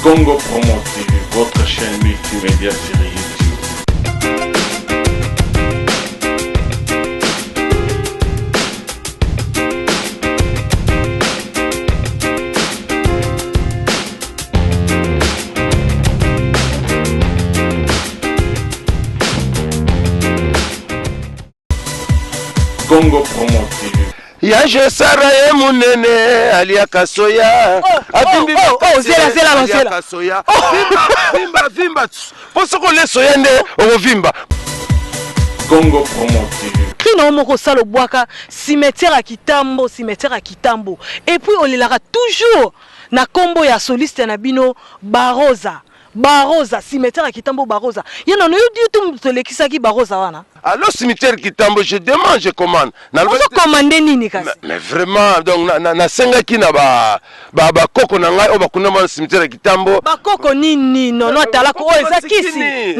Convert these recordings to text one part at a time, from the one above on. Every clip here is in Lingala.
Congo Promo TV, votre chaîne multimédia sur YouTube. Congo Promo TV. Ya je sara ye munene alia kasoya avimbi zela kasoya vimba posoko le soya nde ovimba Congo Promo TV. Kino moko salo bwaka cimetière à Kitambo et puis on l'a toujours na kombo ya soliste na bino Baroza cimetière à Kitambo Baroza yana no YouTube to lekisaki Baroza wana. Alors cimetière Kitambo je demande je commande na commander nini kasi mais vraiment donc na senga ki na ba koko na ngai oba kuna ma cimetière Kitambo ba koko nini non atala ko ezakisi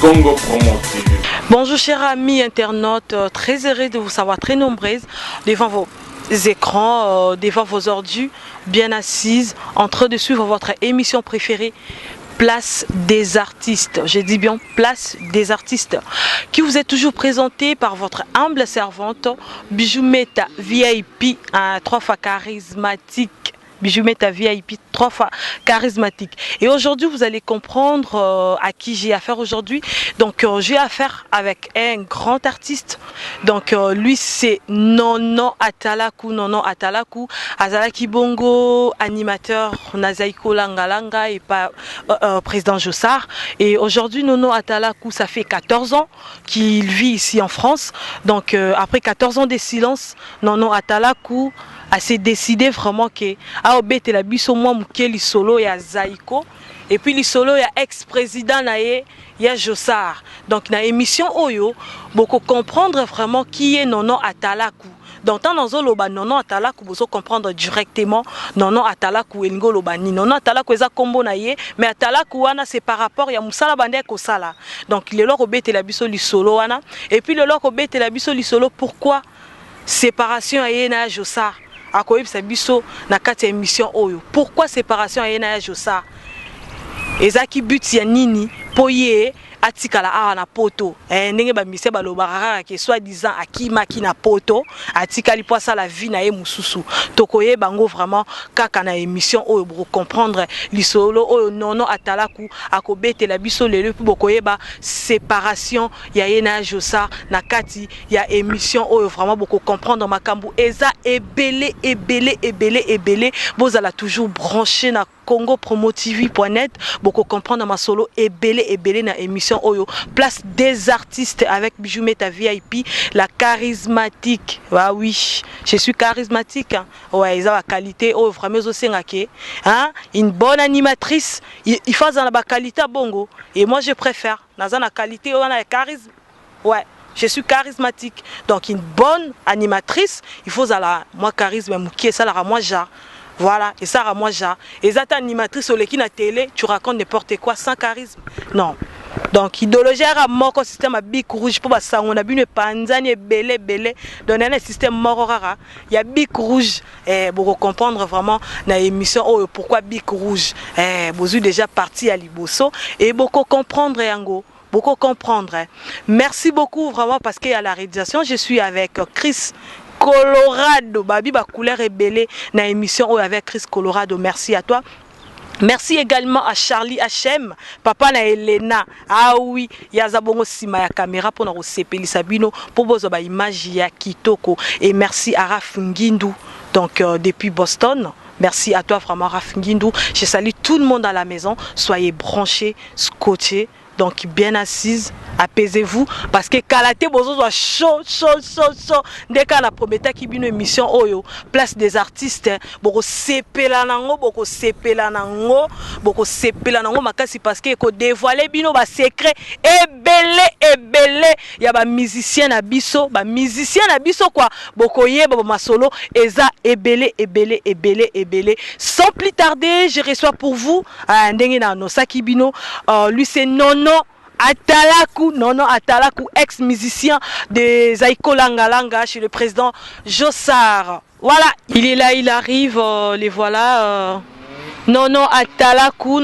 Congo Promo TV. Bonjour chers amis internautes, très heureux de vous savoir très nombreuses devant vos écrans, devant vos ordus, bien assises, en train de suivre votre émission préférée, Place des artistes. Je dis bien Place des artistes, qui vous est toujours présentée par votre humble servante, Bijoumeta VIP, 3 fois charismatique. Bijoumeta VIP, 3 fois charismatique. Et aujourd'hui, vous allez comprendre à qui j'ai affaire aujourd'hui. Donc, j'ai affaire avec un grand artiste. Donc, lui, c'est Nono Atalaku. Nono Atalaku, Azalaki Bongo, animateur Nazaiko Langalanga et pas président Jossard. Et aujourd'hui, Nono Atalaku, ça fait 14 ans qu'il vit ici en France. Donc, après 14 ans de silence, Nono Atalaku a s'est décidé vraiment que aobete la biso moi mukeli solo ya Zaiko et puis li solo ya ex-président nae ya Jossard. Donc na émission oyo beaucoup comprendre vraiment qui est Nono Atalaku. Donc dans zoloba Nono Atalaku vous comprendre directement Nono Atalaku elingo loba ni Nono Atalaku eza kombo nae mais Atalaku wana c'est par rapport ya musala bande ko sala. Donc le lor obete la biso li solo wana et puis le lor obete la biso li solo pourquoi séparation ya na Jossard. Akoyebisa biso na kati ya émission oyo. Pourquoi séparation ya na Jossard? Ezaki but ya nini po ye atikala awa na poto ndenge ba mise balobaka ke soi-disant akimaki na poto atikali po sa la vie na ye mususu tokoye bango vraiment kaka na émission oyo pour comprendre lisolo oyo Nono Atalaku akobetela biso lelo po bokoyeba séparation ya na Jossard na kati ya émission oyo vraiment pour comprendre makambu eza ebele bozala toujours branché na congopromotv.net pour comprendre ma solo ebele na émission oyo Place des artistes avec Bijoumeta VIP, la charismatique. Bah oui, je suis charismatique hein. Ouais, ils ont la qualité oh vraiment aussi hein, une bonne animatrice, il faut dans la qualité bongo et moi je préfère dans la qualité on a le charisme. Ouais. Je suis charismatique. Donc une bonne animatrice, il faut la moi charisme qui est ça la moi genre. Voilà, et ça moi genre. Et ça animatrice sur l'équipe à télé, tu racontes n'importe quoi sans charisme. Non. Donc idéologie à moko système à bic rouge pour ça on a vu une panzani belé donner un système mort rara. Il y a bic rouge pour comprendre vraiment la émission oh pourquoi bic rouge. Vous êtes déjà parti à Liboso et beaucoup comprendre yango. Beaucoup comprendre. Merci beaucoup vraiment parce qu'il y a la réalisation, je suis avec Chris Colorado, babi ba couleur rebelle na émission avec Chris Colorado. Merci à toi. Merci également à Charlie HM, papa na Elena. Ah oui, yazabongo sima ya caméra pour nous sepeli sabino pour bozo ba image ya kitoko et merci à Raf Ngindou donc depuis Boston. Merci à toi vraiment Raf Ngindou. Je salue tout le monde à la maison. Soyez branchés, scotchés. Donc bien assise, apaisez-vous parce que Kalaté bozo soit chaud. Dès qu'on a promis qu'il y a une émission oyo, Place des artistes, boko sepela nango, makasi parce que ko dévoiler bino ba secret ebele ya ba musicien na biso quoi, boko yeba ba masolo eza ebele. Sans plus tarder, je reçois pour vous ndenge na no sakibino, lui c'est Nono Atalaku, ex-musicien de Zaiko Langalanga chez le président Jossard. Voilà, il est là, il arrive, les voilà. Nono Atalaku,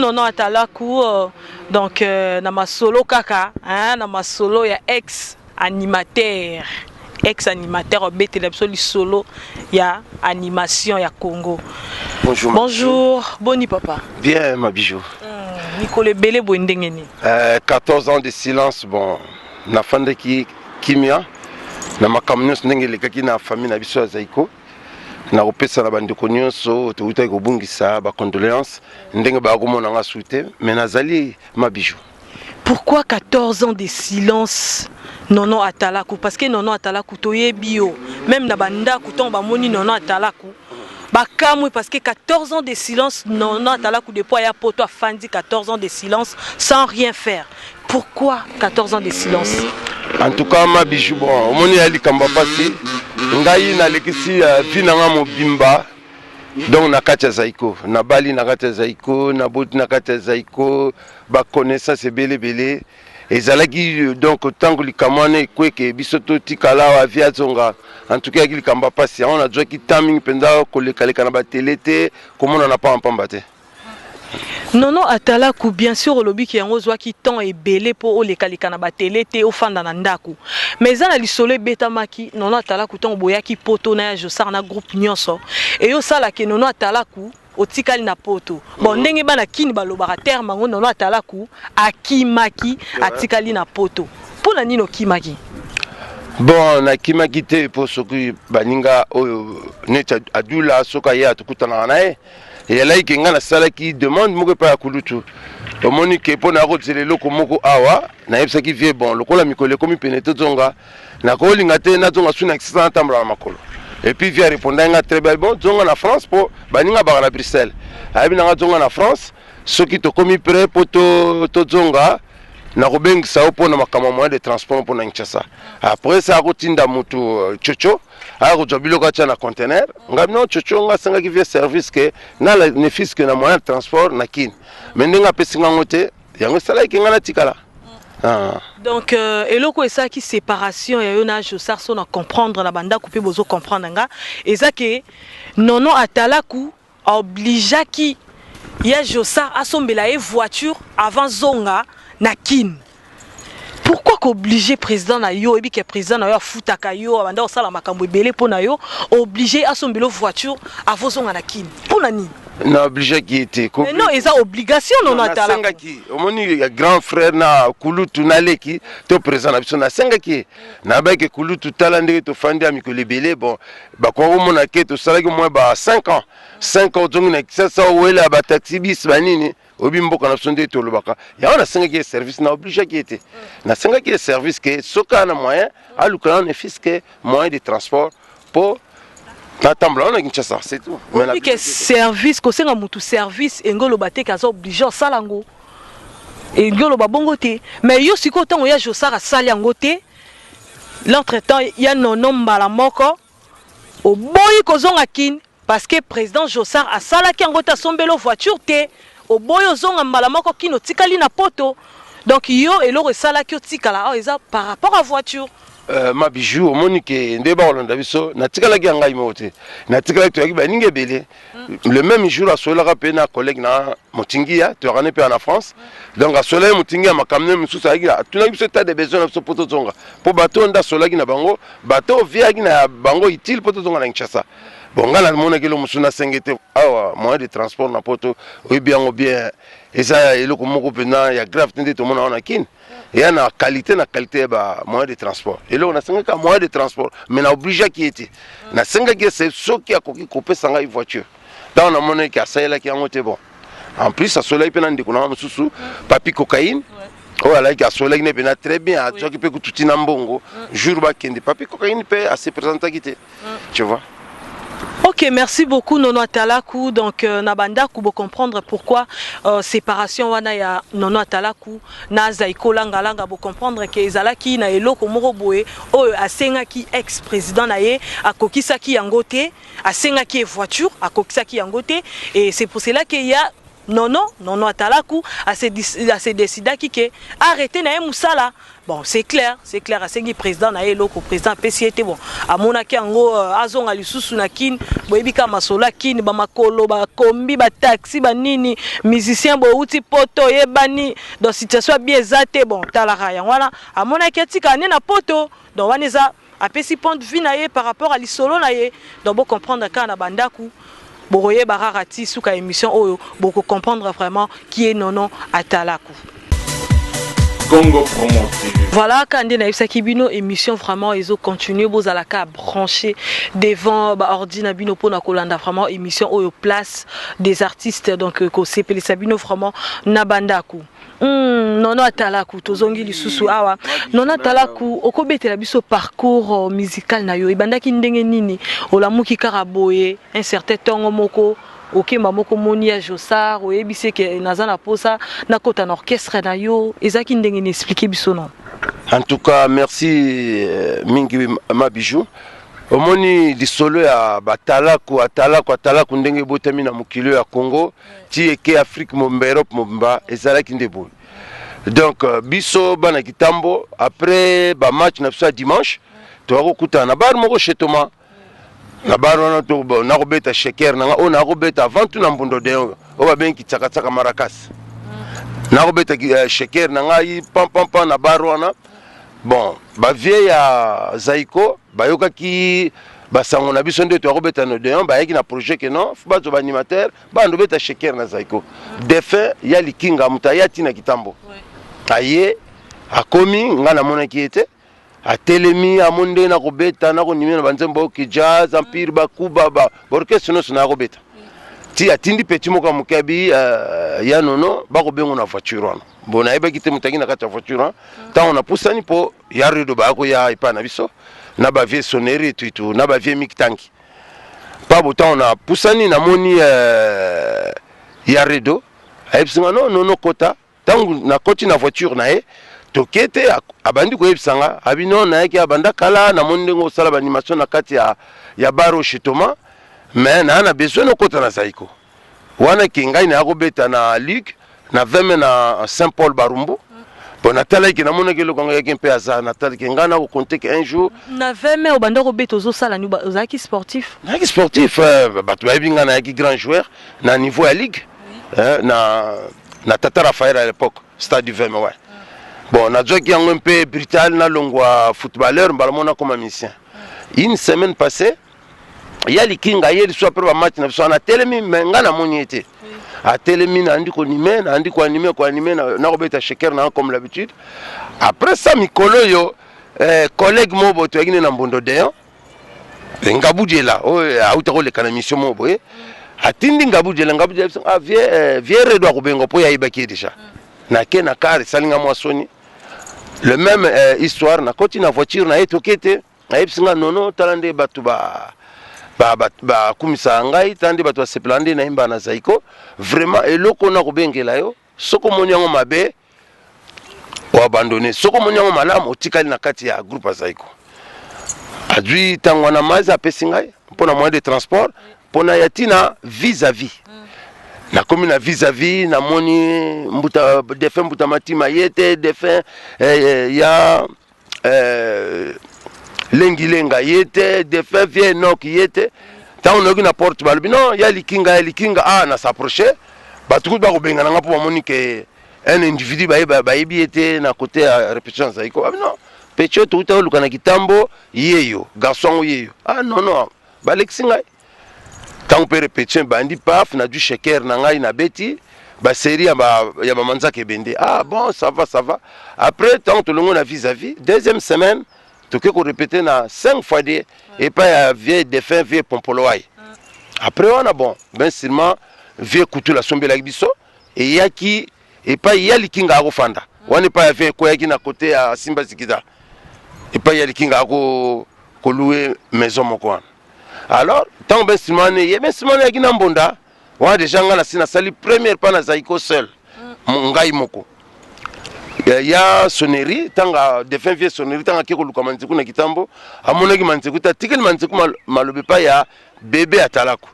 donc na ma solo kaka, hein, na ma solo ya ex-animateur obété solo ya animation ya Congo. Bonjour. Bonjour, boni papa. Bien ma bijou. Nicole Belé Boindengeni. 14 ans de silence, bon, na fande ki kimia, na makamnyos ndenge lekaki na famille na biso ya Zaiko. Na kopesa na bandeko nyonso touta kobungisa ba condoléances ndenge ba komona nga souté mais nazali ma bijou. Pourquoi 14 ans de silence Nono Atalaku? Parce que Nono Atalaku toye bio même na banda kuton ba moni Nono Atalaku bakamwe parce que 14 ans de silence Nono Atalaku depuis ya poto afandi 14 ans de silence sans rien faire. Pourquoi 14 ans de silence? En tout cas ma bijou bon omoni ali kamba pasi ngai na lekisi vina nga mobimba donc na kati ya Zaiko na bali na kati ya Zaiko na boti na kati ya Zaiko ba connaissance belé ezalaki donc tango likamane kweke biso to tikala wa via zonga en tout cas likamba pasi on a joki timing penda koleka na ba telete komona na pa mpamba te. Nono Atalaku bien sûr olobi ki yango zwa ki temps ebele po olekalika na ba télé te ofanda na ndaku mais za na lisolo betamaki Nono Atalaku ton boyaki poto na ya Josar na groupe nyonso et yo sala ke Nono Atalaku otikali na poto bon ndenge bana kini balobaka terme ngo Nono Atalaku akimaki atikali na poto pona nino kimaki. Bon na kimaki te po soki baninga oyo neta adula soka ya tukutana nae et là il y a sala qui demande moko pa kulutu omoni ke pona ko tsele loko moko awa na yebisa ki vie bon lokola mikole komi penete zonga na ko linga te na zonga suna kisana tambla na makolo et puis vient répondre nga très belle bon zonga na France po baninga ba na Bruxelles abi na zonga na France soki to komi prêt po to zonga na ko bengisa po na makama moyen de transport po na Kinshasa après ça ko tinda mutu chocho alors je biloko tia na conteneur ngabino chocho nga senga ki vie service ke na la bénéfice que na moyen de transport na kin mais ndenga pesinga ngote yango sala ki ngana tikala. Donc eloko esa ki séparation ya yona Josar so na comprendre na banda couper bozo comprendre nga eza ke Nono Atalaku obligea ki ya Josar asombela e voiture avant zonga na kin. Pourquoi qu'obligé président na yo et que président na yo futaka yo abanda osala makambo ebele pona yo obligé à son vélo voiture avant son anakin pona ni na obligé qui était mais non ils ont obligation non atala senga ki omoni grand frère na kulutu na leki to président na biso na senga ki na ba ke kulutu tala ndenge to fandi ami ko lebele bon ba ko mona ke to sala ki moins ba 5 ans zongi na ça wela ba taxi bis banini obimboka na sonde to lobaka ya on a senga ki service na obligé qui était na senga ki service que soka na moyen à l'occasion ne fisque moyen de transport pour Natambla na Kinshasa c'est tout. Mais que service ko senga mutu service engolo bate kaza obligé salango engolo babongo te mais yo siko tango ya Josara sali yango te l'entretemps ya nono mbala moko oboyi kozonga kin parce que président Josar a sala ki yango ta sombelo voiture te oboyi ozonga mbala moko kino tikali na poto donc yo eloko sala ki otikala eza par rapport à voiture. Ma bijou monique ndeba olanda biso na tikala ki ngai mote na tikala to yaki baninge belé le même jour à sola rapé na collègue na motingia to rane pe en France donc à sola motingia makamne mususa yaki tuna biso ta de besoin na poto zonga po bato nda sola ki na bango bato via ki na bango utile poto zonga na Kinshasa bon ngala mona ki lo musuna sengete awa moyen de transport na poto o bien et ça eloko moko pena ya grave tende to mona na kin. Et on a qualité bah moyen de transport et là on a 5 moyens de transport mais on a obligé qui était na 5 qui c'est ce qui a coupé sanga voiture dans on a monnaie qui a ça là qui a monté bon en plus ça soleil pendant de kuna mususu papi cocaïne oh là qui a soleil ne bien très bien tu qui peut que tout inambongo jour ba kende papi cocaïne peut assez présenter qui tu vois. Ok, merci beaucoup Nono Atalaku. Donc Nabanda kubo comprendre pourquoi séparation wana ya Nono Atalaku na Zaiko langa langa bo comprendre que ezalaki na eloko moko boye oyo asengaki ex-président na ye akokisaki yango te asengaki voiture akokisaki yango te et c'est pour cela qu'il y a non atalaku à se décider qui arrêter na musala. Bon, c'est clair, à ce président na eloko président PCT bon. A monaki ango azonga lisusu na kin, boyebika masola kin ba makolo ba kombi ba taxi ba nini, musicien bo uti poto yebani dans situation bien zate bon, talaka ya wana. A monaki atika na poto, donc waneza apesi point de vue na ye par rapport à l'isolo na ye. Donc bon comprendre ka na bandaku. Boye bararati souka émission oyo, beaucoup comprendre vraiment qui est nono atalaku. Congo Promo TV. Voilà, quand on a eu ça qui bino émission vraiment ils ont continué beaux à la cas branché devant ordina bino pour na kolanda vraiment émission au place des artistes donc ko sepeli sabino vraiment na bandaku. Non atalaku tozongi lisusu awa non atalaku okobetela biso parcours musical na yo ibandaki ndenge nini olamuki karaboye un certain temps moko OK mamoko moni ya Jossar oyebise ke nazana posa na kota na orchestre na yo ezaki ndenge ni expliquer biso non. En tout cas merci mingi ma bijou omoni disolo ya atalaku ndenge botami na mokilo ya Congo ti eke Afrique momba Europe momba ezalaki ndebo. Donc biso bana kitambo après ba match na biso dimanche to akuta na bar moko chez Thomas na bar wana to na robeta sheker na on a robeta avant tout na mbondo de o ba benki tsaka maracas na robeta sheker na ngai pam na bar wana bon ba vie ya Zaiko bayoka ki basango na biso nde to robeta no de ba yaki na projet que non ba zo ba animateur ba ndo beta sheker na Zaiko de fait ya likinga mutayati na kitambo aye akomi ngana mona ki ete atelemi amonde na kobeta na konimena banzembo ki jazz empire bakuba ba orchestre no na kobeta ti atindi petit moko mukabi ya nono ba kobengo na voiture wana bona eba kite mutaki na kata voiture ta on a poussani po ya rido ba ko ya ipa na biso na ba vie sonnerie tout na ba vie miktanki pa botan on a poussani na moni ya rido aipsinga no kota tangu na koti na voiture na e tokete abandi ko ebisanga abino na yake abanda kala na mondengo sala ba animation na kati ya baro chitoma mais na besoin no kota na Zaiko wana kingai na akobeta na ligue na veme na Saint Paul Barumbu bon atala ki na mona ke lokanga yake mpe aza na tala ki ngana ko compter que un jour na veme obanda ko beto zo sala ni ozaki sportif batu ebinga na yake grand joueur na niveau ya ligue na Tata Raphaël à l'époque stade du Veme ouais. Bon na joki yango un peu brutal na longwa footballeur mbalamona comme musicien. Une semaine passée il y a likinga hier soit après match na so na telemi menga na moniete. A telemi na ndiko nimé na ndiko animé na robeta sheker na comme l'habitude. Après ça mikolo yo collègue mobo to yine na mbondo deyo. Ngabujela o autako le kana mission mobo atindi ngabujela vie redo akubengo po ya ibaki déjà. Na ke na kare salinga mwasoni le même histoire na koti na voiture na etokete na epsinga nono talande batu ba kumisa ngai tande batu seplande na imba na Zaiko vraiment eloko na kubengela yo soko monyango mabe o abandonner soko monyango malamu otikali na kati ya groupe Zaiko adui tangwana maza apesingai pona moyen de transport pona yatina vis-à-vis na komi na vis-à-vis na moni mbuta defin mbuta matima yete defin ya lengilenga yete defin vie nok yete ta on ogi na porte balbi non ya likinga na s'approcher batuku ba ko benga na ngapo moni ke un individu ba yebi yete na côté ya répétition Zaiko non pecho tout ta lukana kitambo yeyo garçon yeyo non ba lexinga tant on peut répéter bandi paf na du sheker na ngai na beti ba série ya ba manza ke bende bon ça va après tant tout le monde a vis-à-vis deuxième semaine to ke ko répéter na 5 fois de et pas ya vie défunt vie pompoloai après on a bon ben seulement vie kutu la sombe la biso et yaki et pas ya likinga ko fanda on pas vie ko yaki na côté à Simba Zikida et pas ya likinga ko louer maison moko. Alors, tant que Simone, il y a Simone qui n'a pas de déjà na sali première pas na Zaiko seul. Ngai moko. Il y a sonnerie, tant que défunt vieux sonnerie, tant que keko lukamanziku na kitambo, amona ki manziku ta tikel manziku malobe pa ya bébé atalaku.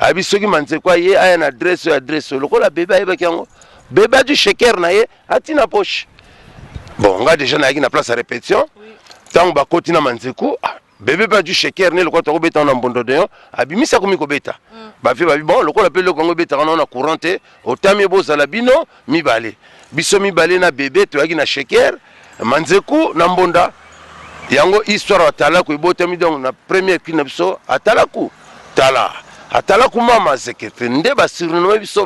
abi soki manzeko ye aya na adresse lokola bébé ayebaki yango bébé adu sheker na ye atina poche bon nga déjà nayaki na place ya répétition ntango bakoti na manzeko bébé ba du sheker ne lokola tokobeta na mbondo de yo abimisa komi kobeta bafi babi bon lokola pe lokongo betaka na courante otami bozala bino mibale biso mibale na bébé toyaki na sheker manzeko na mbonda yango histoire atalaku ebotami donc na première kina biso atalaku atalaku mama zekete nde basurnome biso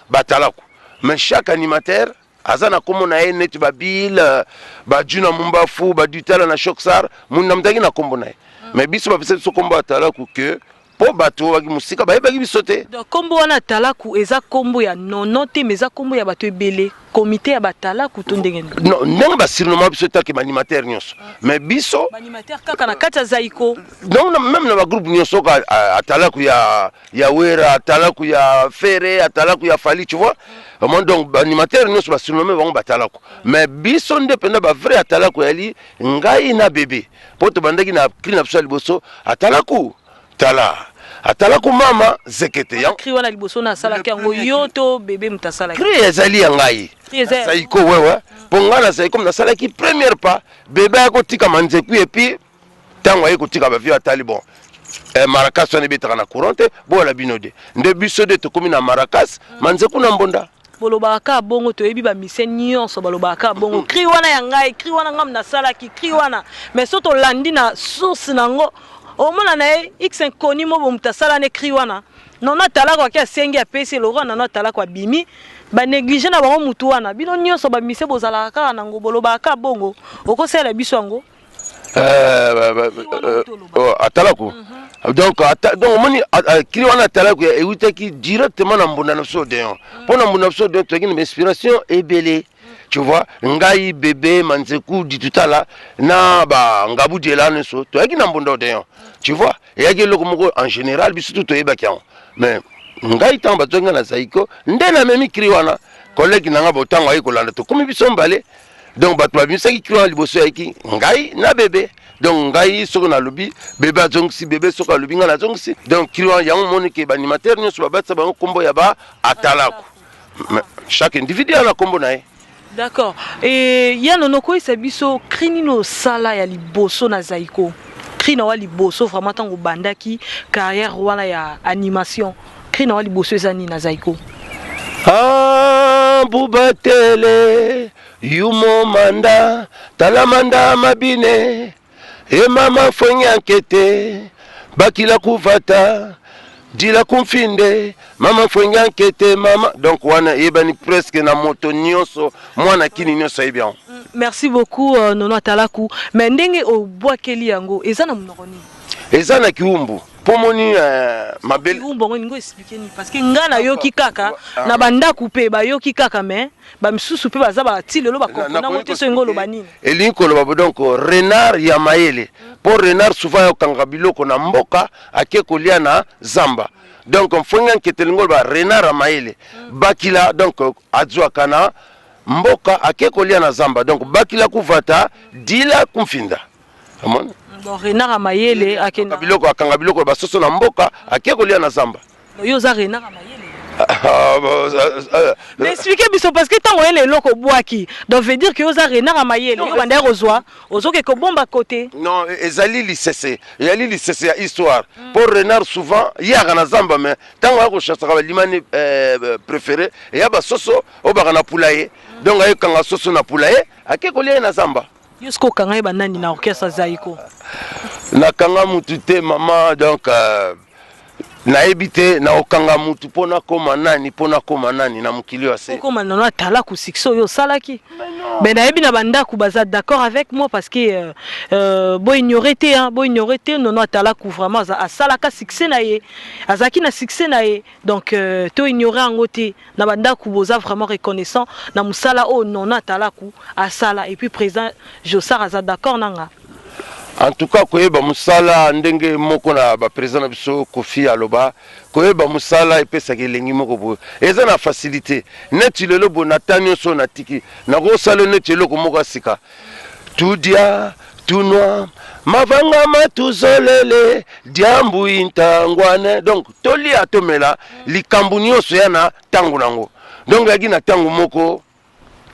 batalaku mais chaque animateur azana komo na ye neti babile bajuna mumbafu badutala na shoksar munda mutaki na kombo na ye mais biso bapesa biso kombo atalaku ke po bato baki musika bayebaki biso te donc kombo wana atalaku eza kombo ya nono te mais eza kombo ya bato ebele comité ya batalaku to ndenge non ndenge basurnoma biso take baanimateur nyonso mais biso baanimateur kaka na kati ya zaiko donc même na bagroupe nyonso ka atalaku ya wera atalaku ya fere atalaku ya fali tu vois vraiment donc baanimateur nyonso basurnomme bango batalaku mais biso nde penda ba vrai atalaku yali ngai na bébé po to bandaki na klina biso liboso atalaku atalaku mama zekete ya cri wana liboso na sala yango yoto bébé mutasala cri ezali ya ngai saiko wewe ponga na saiko na sala ki première pas bébé akotika manzeku et puis tango ayi kotika ba via talibon Maracas on ebetaka na courante bo la binode nde biso de to komi na Maracas manzeku na mbonda bolobaka bongo to yebi ba mise nyonso balobaka bongo cri wana ya ngai cri wana ngam na sala ki cri wana mais soto landi na source nango omona na x inconnu mo mutasala ne cri wana nona talako akia sengi ya pese loro nona talako bimi ba négliger na bango mutu wana bino nyonso ba mise bozala kaka nango bolobaka bongo okosela biso yango atalaku donc moni cri wana atalaku ewitaki directement na mbunda na biso deyon mpo na mbunda na biso deyon toyaki na inspiration ebele tu vois ngai bébé manzeku ditutala na ba ngabu diela nyonso toyaki na mbunda deyon tu vois eyaki eloko moko en général biso tu toyebaki yango mais ngai ntango bazonga na zaiko nde na memi cri wana kolegi nanga botango ayi kolanda tokomi biso mbale donc bato babimisaki cri wana liboso yaki ngai na bébé donc ngai soko na lobi bébé azongisi bébé soko alobi nga nazongisi donc cri wana yango monike baanimateur nyonso babatisa bango kombo ya ba atalaku chaque individu ana kombo na ye. D'accord. Et il y a un biso crinino sala ya liboso na zaiko. Crino wa liboso vraiment tango bandaki carrière wala ya animation. Crino wa liboso ezani na zaiko. Ah bubatele yumo manda talamanda mabine e mama fongi enquête bakila kuvata dila kumfinde mama fwenga nkete mama donc wana ebani presque na moto nyonso mwana kini nyonso ebian. Merci beaucoup nono atalaku mais ndenge obwakeli yango eza na munoko nini eza na kiumbu pomoni mabele kiumbu ngo ningo expliquer ni parce que ngana yoki kaka na banda couper ba yoki kaka mais ba misusu pe baza ba tilelo ba comprendre ngo teso ngolo banini elinko lo donc renard ya mayele pour renard souvent yo kanga biloko na mboka ake kolia na zamba donc mfonga nketeli ngolo ba renard ya mayele bakila donc azwa kana mboka ake kolia na zamba donc bakila kuvata dila kumfinda amona bon renard ya mayele akenda biloko akanga biloko basoso na mboka ake kolia na zamba yo za renard ya mayele. Mais expliquez biso parce que tant on est loko boaki donc veut dire que oza renard à mayele yo banda rozwa ozo ke ko bomba côté non ezali lisese yali lisese ya histoire pour renard souvent ya kana zamba mais tant on ko chassa ka limani préféré ya ba soso o ba kana poulailler donc ay kanga soso na poulailler ake ko lia na zamba yusko kanga e banani na orchestre zaiko na kanga mutu te mama donc na ebite na okanga mutu pona koma nani na mukili ase koma nono atala ku succès yo salaki ben na ebi na banda ku baza d'accord avec moi parce que bo ignorer te nono atala ku vraiment a salaka succès na ye azaki na succès na ye donc to ignorer angote na banda ku boza vraiment reconnaissant na musala o nono atala ku asala et puis président Josar aza d'accord nanga. En tout cas, koyeba musala ndenge moko na ba président na biso Kofi aloba koyeba musala epesa kelengi moko bo eza na facilité neti lelo bonatanyo so na tiki na ko sala neti loko moko sika tudia tout noir mavanga matuzolele diambu intangwane. Donc toli atomela likambu nyonso ya na tango nango. Donc yaki na tango moko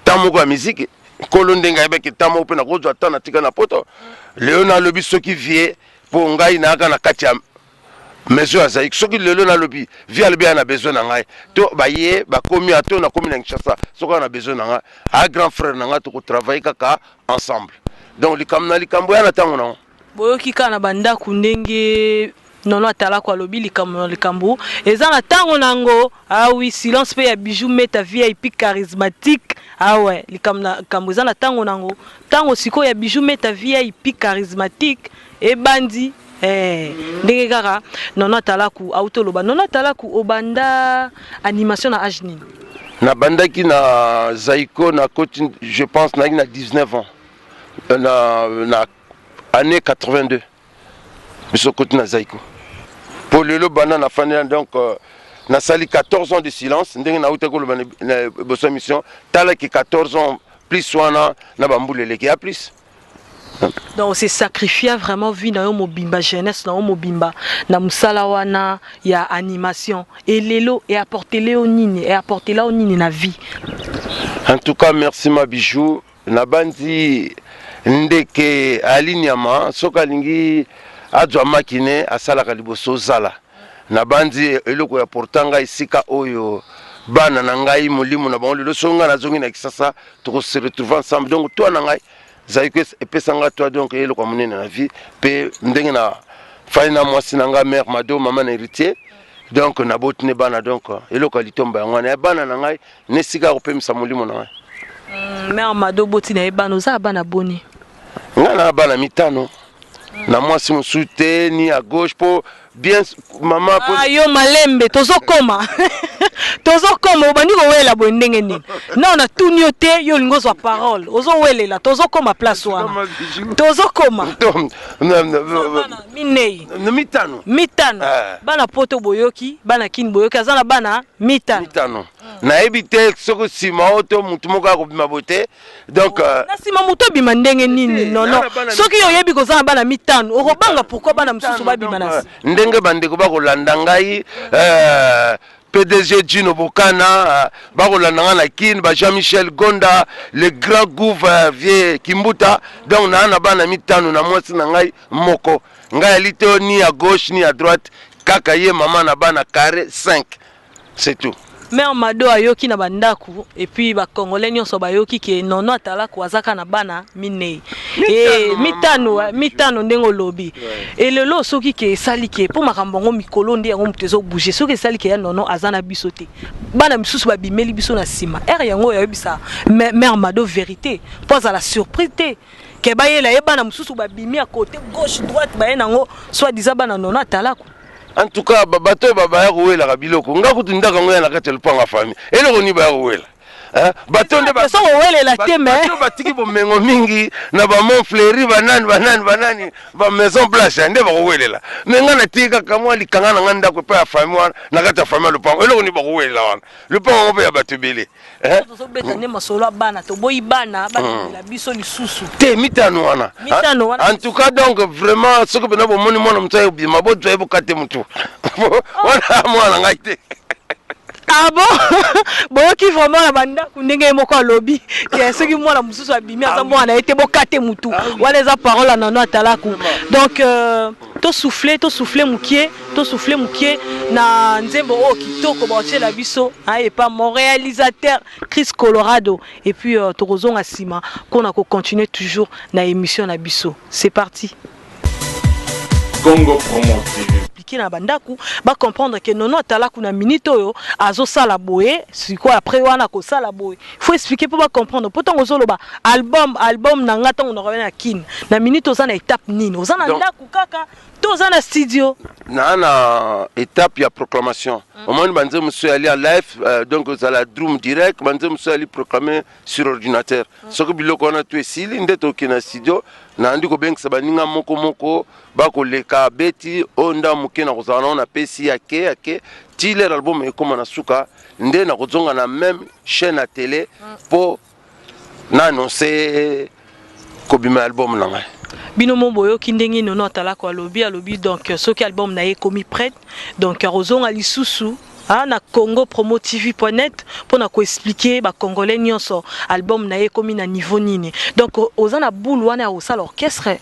tamoko ya musique kolo ndenga yebeki tamo pe na kozwa ta na tika na poto leo na lobi soki vie po ngai na aka na kati ya meso ya zaik soki lelo na lobi vie alobi na besoin na ngai to baye bakomi ato na komi na Kinshasa soki na besoin na ngai a grand frère na ngai to ko travailler kaka ensemble. Donc likambo ya na tango na boyoki kana banda kundenge nono atala kwa lobi likambo eza na tango nango. Ah oui, silence pe ya bijou meta VIP charismatique. Ah ouais, likambo eza na tango nango. Tango siko ya bijou meta VIP charismatique e bandi ndenge kaka nono atala ku autoloba nono atala ku obanda animation na ajnin na bandaki na Zaiko na coaching, je pense na 19 ans na année 82 biso coaching na Zaiko pour le banda na fane. Donc na sali 14 ans de silence ndenge na uta ko le na boso mission tala ki 14 ans plus wana na bambulele ki a plus. Donc c'est sacrifié vraiment vu na yo mobimba jeunesse na yo mobimba na musala wana ya animation et lelo et apporter leo nini et apporter là nini na vie. En tout cas merci ma bijou na bandi ndeke alinyama soka lingi adwa makine asala kaliboso zala na bandi eloko ya portanga isika oyo bana na ngai molimo na bango lelo songa na zongi na Kisasa to se retrouver ensemble. Donc toi na ngai Zaiko epesanga toi donc eloko monene na vie pe ndenge na faina mwasi na nga mère mado maman na héritier. Donc na botine bana donc eloko litomba yango na bana na ngai nesika ko pemisa molimo na ngai. Mère mado botine bana za bana boni ngana bana mitano na mwasi musute ni à gauche pour bien maman pour yo malembe tozokoma tozokoma obandi ko wela bondenge nini non na tunyote yo lingo zwa parole ozo welela tozokoma place wana tozokoma minei mitano bana poto boyoki bana kin boyoki azana bana mitano na ebite soko sima oto mutu moko akobima bote. Donc na sima mutu bima ndenge nini non soki yo yebi kozana bana mitano okobanga pourquoi bana mususu babima na ndenge bandeko bakolanda ngai PDG Gino Bokana bakolanda na kin ba Jean-Michel Gonda le grand Gouvier Kimbuta. Donc na bana mitano na mwasi na ngai moko ngai lito ni à gauche ni à droite kaka ye mama na bana carré 5 c'est tout. Mère mado ayoki na bandaku et puis ba congolais nyonso bayoki ke nono atala ko azaka na bana minei mitano ndengo lobi et lelo soki ke sali ke po makambongo mikolo ndi yango mutezo bouger soki sali ke ya nono azana bisote bana misusu ba bimeli biso na sima yango ya bisa mère mado vérité pose à la surprise ke bayela e bana misusu ba bimi à côté gauche droite ba yango soit disant bana nono atala ko. En tout cas bato baba ya ruwela kabiloko ngakutu ndaka ngoya na kati lupanga famille eloko ni ba ruwela bato nde ba so welela teme bato batiki bomengo mingi na ba Montfleury banani ba Maison Blanche nde ba ruwelela menga na tika kamwa likanga na nganda ko pa ya famille wana na kati ya famille lupanga eloko ni ba ruwela wana lupanga ngo ya bato bele so beta ne masolo bana to boyi bana la biso lisusu te mitano wana. En tout cas donc vraiment ce que bena bo moni mona mutsaye bima bo tsaye bo kate mutu wana mwana ngai te. Ah bon boki vraiment la banda kundenge moko lobby ki soki mwana mususu abimi aza mwana ete bo kate mutu wala za parole na nono atalaku. Donc to souffler mukie na nzembo o kitoko ba tshela biso et pas mon réalisateur Chris Colorado et puis tokozonga sima qu'on a continuer toujours na émission na biso. C'est parti. Congo Promo TV. Na bandaku ba comprendre que nono atala kuna minute oyo azo sala boye siko après wana ko sala boye faut expliquer pour ba comprendre pourtant ozoloba album na ngata on revient na kin na minute ozana étape nini ozana ndaku kaka to ozana studio na étape ya proclamation au moins banze monsieur ali en live donc ça la drum direct banze monsieur ali proclamer sur ordinateur soko biloko na tu esili ndeto kina studio na ndiko bengisa baninga moko bakoleka beti onda mukena kozana na pesi yake tile album ekoma na suka nde na kozonga na même chaîne à télé pour na annoncer kobima album na ngai. bino moboyo kindengi nono atala kwa lobby donc ce qui album na ye commis prête donc rozonga lisusu na Congo Promo TV.net pour na ko expliquer ba congolais nyonso album na ye commis na niveau nini donc ozana boule wana au sal orchestre.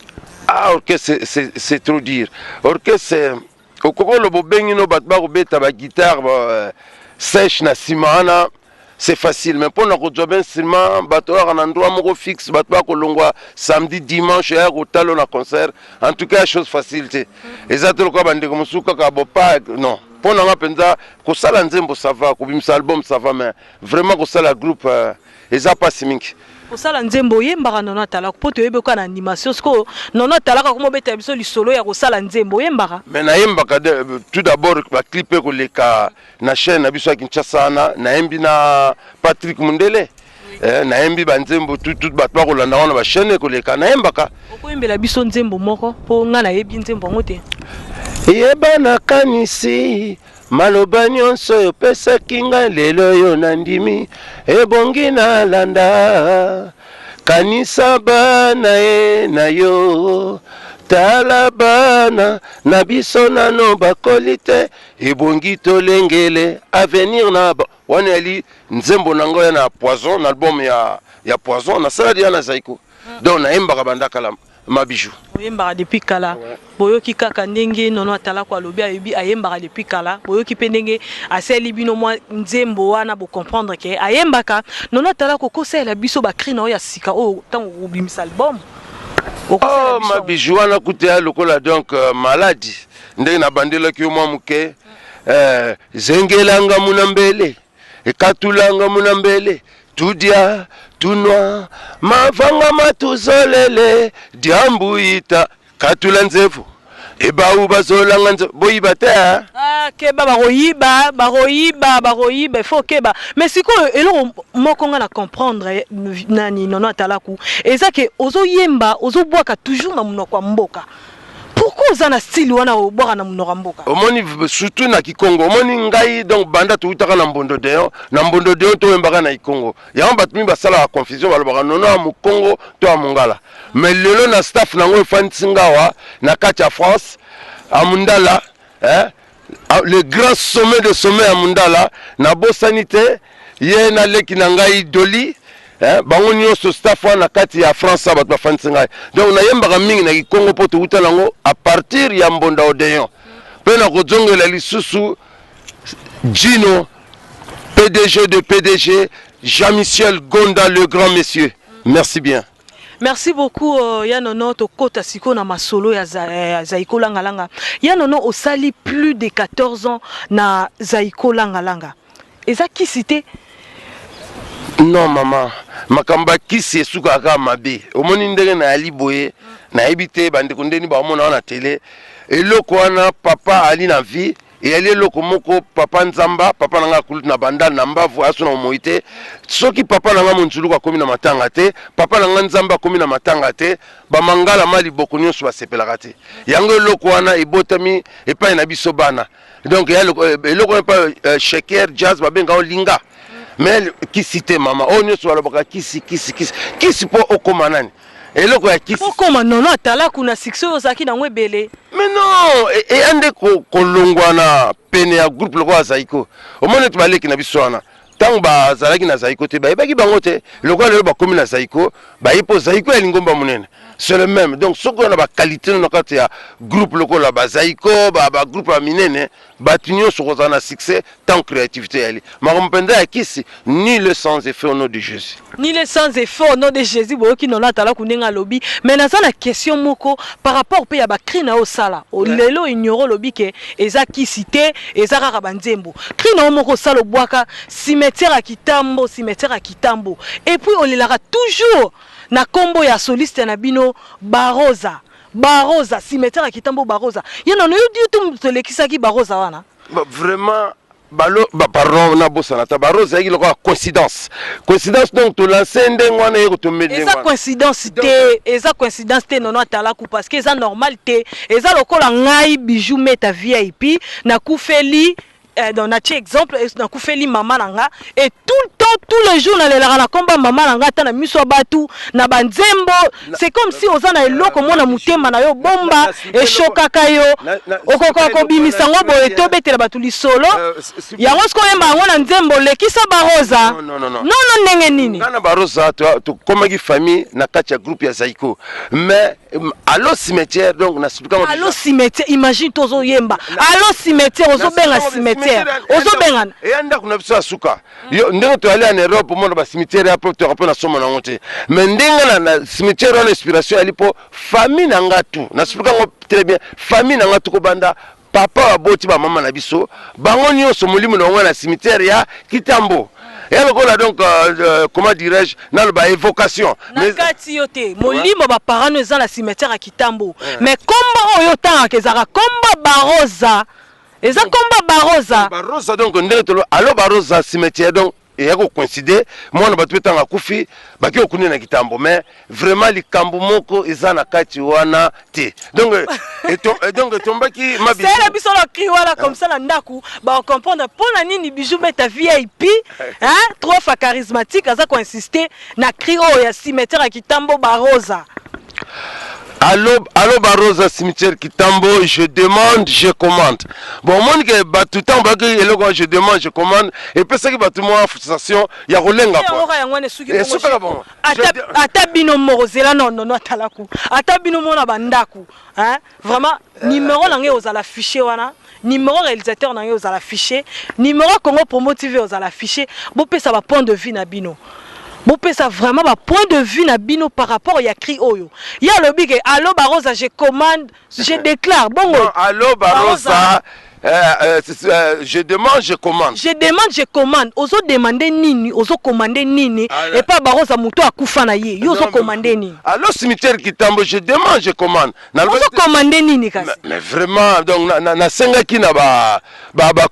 Ah orchestre c'est trop dire orchestre okoko lo bobengi no batba ko beta ba guitare sèche na simana. C'est facile, mais pour nous job instrument, bateau un endroit moko fixe, bateau ko longwa samedi dimanche et au talon na concert. En tout cas, chose facilité. Exactement quoi bande comme suka ka bopa non. Pour nous penza ko sala nzembo ça va, ko bimsa album ça va mais vraiment ko sala groupe eza pas simiki. Ko sala nzembo yembaka nono atala ko to yebe ko na animation sko nono atala ko mo beta biso li solo ya ko sala nzembo yembaka. Mais na yembaka tout d'abord ba clipé ko leka na chaîne na biso ya Kinshasa na yembi na Patrick Mundele na yembi ba nzembo tout batwa ko landa na ba chaîne ko leka na yembaka ko yembela biso nzembo moko po nga na yebi nzembo ngote yeba na kanisi maloba nyonso yopesaki nga lelo yo nandimi ebongi na landa kanisa bana ye na yo tala bana na biso nano bakoli te ebongi tolengele avenir na wana ali nzembo nango ya na Poison na album ya Poison na sala dia na Zaiko donc na yembaka bandaka la mabijou oyembaka depuis kala boyoki kaka ndenge nono atala kwa lobi ayebi ayembaka depuis kala boyoki pe ndenge aseli bino mwa nzembo wana bo comprendre ke ayembaka nono atala kokosela biso bakri na ya sika o tango obimisa album. Oh mabijou wana kutea lokola donc maladie ndenge na bandela ki mwa muke zengelanga munambele ekatulanga munambele tudia tunwa mavanga matuzolele diambuita katula nzevu ebau bazolanga nzevu boyiba te keba baroyiba faut keba mais siko eloko moko nga na comprendre nani nono atalaku eza ke ozoyemba ozobwaka toujours na munoko mboka. Pourquoi vous avez un style ou un mboka? Omoni surtout na Kikongo. Omoni ngai donc banda tu utaka na mbondo deo to embaka na Kikongo. Ya on batumi basala la confusion balobaka nono a Mukongo to a Mongala. Mais lelo na staff nango efansingawa na kati ya France a Mundala le grand sommet de sommet à Mundala na bosanité ye na leki na ngai Doli. Bango nyonso staff wana kati ya France bato bafansinga donc na yembaka mingi na Kikongo poto utalango à partir ya mbonda Odeon pe na kozongela lisusu Gino PDG de PDG Jean-Michel Gonda le grand monsieur. Merci bien. Merci beaucoup Yanono to kota siko na masolo ya Zaiko Langalanga. Yanono osali plus de 14 ans na Zaiko Langalanga. Eza qui cité? Non maman, makamba kisi esuka ka mabe. Omoni ndenge na ali boye, na ebite bande kondeni ba omona na télé. Eloko wana papa ali na vie, et ali eloko moko papa nzamba, papa nanga kulut na banda na mbavu aso na moite. Soki papa nanga montsulu kwa komi na matanga te, papa nanga nzamba komi na matanga te, ba mangala mali boko nyonso ba sepelaka te. Yango eloko wana ebotami epai na biso bana. Donc eloko pa shaker jazz ba benga olinga. Mais qui cite maman on ne soit pas kisi po okomanani eloko ya kisi okoma nono atala kuna succès ozaki na ngwebele mais non et ande ko longwa na pene ya groupe loko Zaiko omone to baleki na biswana tango ba zalaki na Zaiko te ba ebaki bango te loko lelo ba komi na Zaiko ba ipo Zaiko ya lingomba munene c'est le même donc ce qu'on a ba qualité na kati ya groupe loko la ba Zaiko ba groupe ya minene ba tunyo sur na succès tant créativité elle marompenda ya kisi ni le sans effet au nom de Jésus ni le sans effet au nom de Jésus boyoki nona tala kunenga lobi mais na la question moko par rapport pe ya ba krina o sala lelo ignoro lobi ke eza kisi te eza kaka banzembo krina moko sala obwaka cimetière à Kitambo et puis on lelaka toujours na kombo ya soliste na bino Baroza cimetière à Kitambo Baroza yana no yodu to lekisaki Baroza wana vraiment pardon na bossa na Baroza yiki lokwa coïncidence donc to lancer ndengwana yeko to medengwana eza coïncidence te nono atala ku parce que eza normal te eza lokola ngai bijou meta VIP na kufeli dans un exemple na kufeli maman nanga et tout le temps tous les jours na lelaka na komba mama na ngata na miso batu na banzembo c'est comme si ozana eloko mona mutema na yo bomba e shokaka yo okoko ko bimisa ngo boye to betela batu lisolo yango sko yemba ngo na nzembo lekisa baroza non ndenge nini ngana baroza to komaki famille na kati ya groupe ya Zaiko mais allo cimetière donc na suka allo cimetière imagine tozo yemba allo cimetière ozo benga cimetière ozo benga et anda kuna biso asuka yo ndenge to aller en Europe mo ba cimetière après to rapport na somo na ngote mais ndenge na cimetière en inspiration alipo famille na ngatu na suka ngo très bien famille na ngatu ko banda papa aboti ba mama na biso bango nyonso molimo na ngwana cimetière ya Kitambo. Et alors donc comment dirais-je dans la évocation nakati yote molimo ba parents nous dans la cimetière à Kitambo mais komba oyo tanga kezaka komba baroza eza komba baroza donc ndetolo allo baroza cimetière donc et yako coïncider moi na batu tanga kufi baki okuni na Kitambo mais vraiment likambo moko eza na kati wana te donc donc tombaki mabi c'est la biso la cri wala comme ça la ndaku ba comprendre pour la nini bijou beta VIP hein trop fa charismatique aza ko insister na cri o ya cimetière à Kitambo baroza. Allo Baroza cimetière Kitambo, je demande, je commande. Bon, moi, tout le temps, je demande, je commande. Et puis, ça qui va tout le monde en frustration, il y a Rolenga. Ata bino morozela non atalaku. Ata bino mona bandaku. Hein? Vraiment, numéro langé aux à l'affiché, wana. Numéro réalisateur langé aux à l'affiché. Numéro Congo promotivé aux à l'affiché. Bon, ça va point de vue na bino. Bon, ça vraiment un point de vue na bino par rapport à cri oyo. Il y a le big allo Baroza, je commande, je déclare. Bon, allo Baroza, je demande, je commande. Je demande, je commande. Ozo demander nini, ozo commander nini, et pas Baroza muto akufa na ye. Ozo commander nini. Allo cimetière Kitambo, je demande, je commande. Ozo commander nini kasi. Mais vraiment, donc na senga ki na ba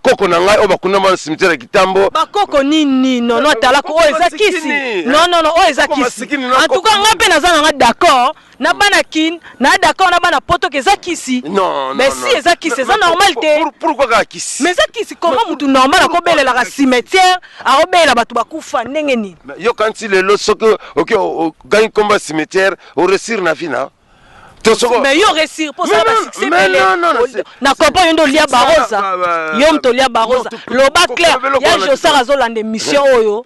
koko na ngai oba kuna ma cimetière Kitambo. Ba koko nini, non atala ko ezakisi. Non o ezakisi. En tout cas, ngape naza nga d'accord. Na bana kin, na d'accord na bana poto ke zakisi. Non. Mais si ezakisi, c'est normal te. Pourquoi zakisi? Mais zakisi comment mutu normal ko belela ka cimetière, a obela batu bakufa ndenge ni. Yo kanti lelo soko OK gagne combat cimetière, au réussir na vie na. Mais yo réussir pour ça succès belé. Na comprend yondo lia Baroza. Yo mto lia Baroza. Loba clair, ya Josar azolande mission oyo.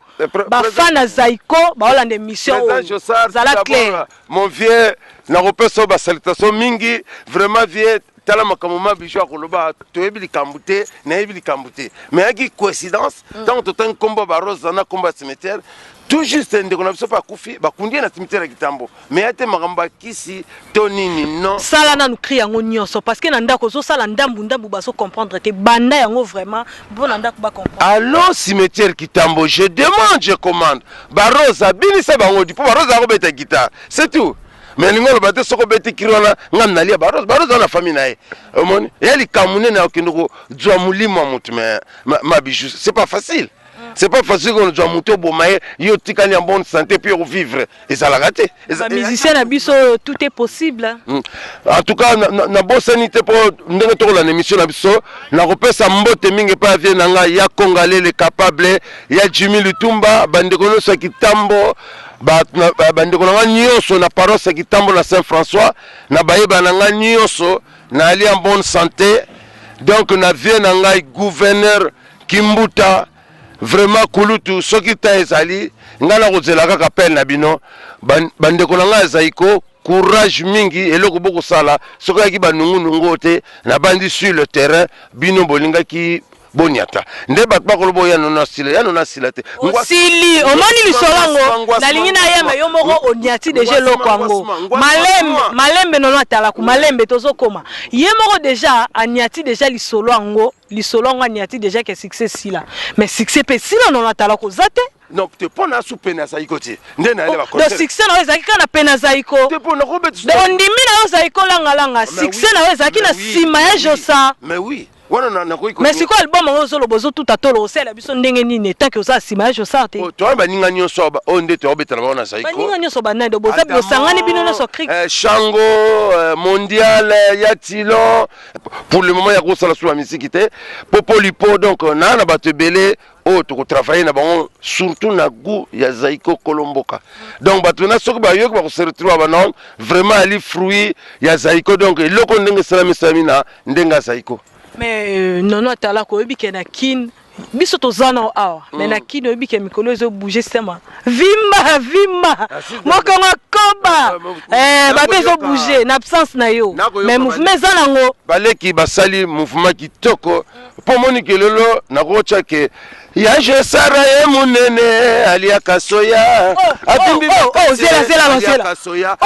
Ba fana Zaiko ba olande mission oyo. Zala clair. Mon vieux na repeso ba salutation mingi, vraiment vieux tala makamoma bijou akoloba toyebi likambute na yebi likambute. Mais yaki coïncidence, tant autant combat Baroza na combat cimetière. Tout juste ndeko na biso pa kufi bakundi na cimetière ya Kitambo mais ate makamba kisi tonini non sala na nous crie yango nyonso parce que na ndako zo sala ndambu baso comprendre te banda yango vraiment bon na ndako ba comprendre. Allo cimetière Kitambo, je demande, je commande. Baroza binisa bango di po Baroza ko beta guitare c'est tout. Mais nous avons battu ce que bête qui rona ngam na lia Baroza na famille nae omoni yali kamune na okindoko zwa mulimo mutu ma bijou c'est pas facile. C'est pas facile qu'on doit monter au Bomaye, yo tikani en bonne santé puis vivre. Et ça l'a raté. Les musiciens abisso tout est possible. En tout cas, na bonne sanité pour ndenge to la émission abisso, na repesa mbote mingi pa vie nanga ya Kongale le capable, ya Jimmy Lutumba, bandeko no sa Kitambo, bandeko nanga nyonso na paroisse Kitambo na Saint-François, na bayeba nanga nyonso na ali en bonne santé. Donc na vie nanga gouverneur Kimbuta vraiment kulutu soki ta ezali ngana kozela kaka pele na bino bandeko na nga Zaiko courage mingi eloko boko sala soki yaki banungu te na bandi sur le terrain bino bolingaki boniata nde bato bakolobo ya nona sila te osili omoni lisolango nalingi na yema yo moko oniati deja eloko yango malembe nono atalaku malembe tozokoma ye moko deja aniati deja lisolo yango aniati deja ke succès sila mais succès pe sila nono atalaku zate. Non, tu peux pas souper na Zaiko ti. Le succès na ezaki kana pena Zaiko. Tu peux na robet. Ondimi na Zaiko langa succès na ezaki na sima ya Josa. Mais oui. Mais c'est quoi album ozolo bozo tout atolo osela biso ndenge nini tant que oza sima ya Josa te. Toi baninga nyonso ba onde te obetala ba na Zaiko. Baninga nyonso banande boza bosangani bino nyonso cri. Shango mondial Yatilo pour le moment ya ko sala sur la musique te. Popolipo donc na bato belé oyo tokotravaille na bango surtout na goût ya Zaiko Kolomboka. Donc bato na soki bayoki bakoseretrouva bana vraiment ali fruit ya Zaiko, donc eloko ndenge salami na ndenge Zaiko. Mais nono atala ko yebi ke na kin biso tozana awa mais na kin yebi ke mikolo ezo bouger sema vimba mokongo koba bato ezo bouger na absence na yo mais mouvement za nango baleki basali mouvement kitoko po moni ke lelo na kocha ke ya je sara e munene alia kasoya avimbi zela kasoya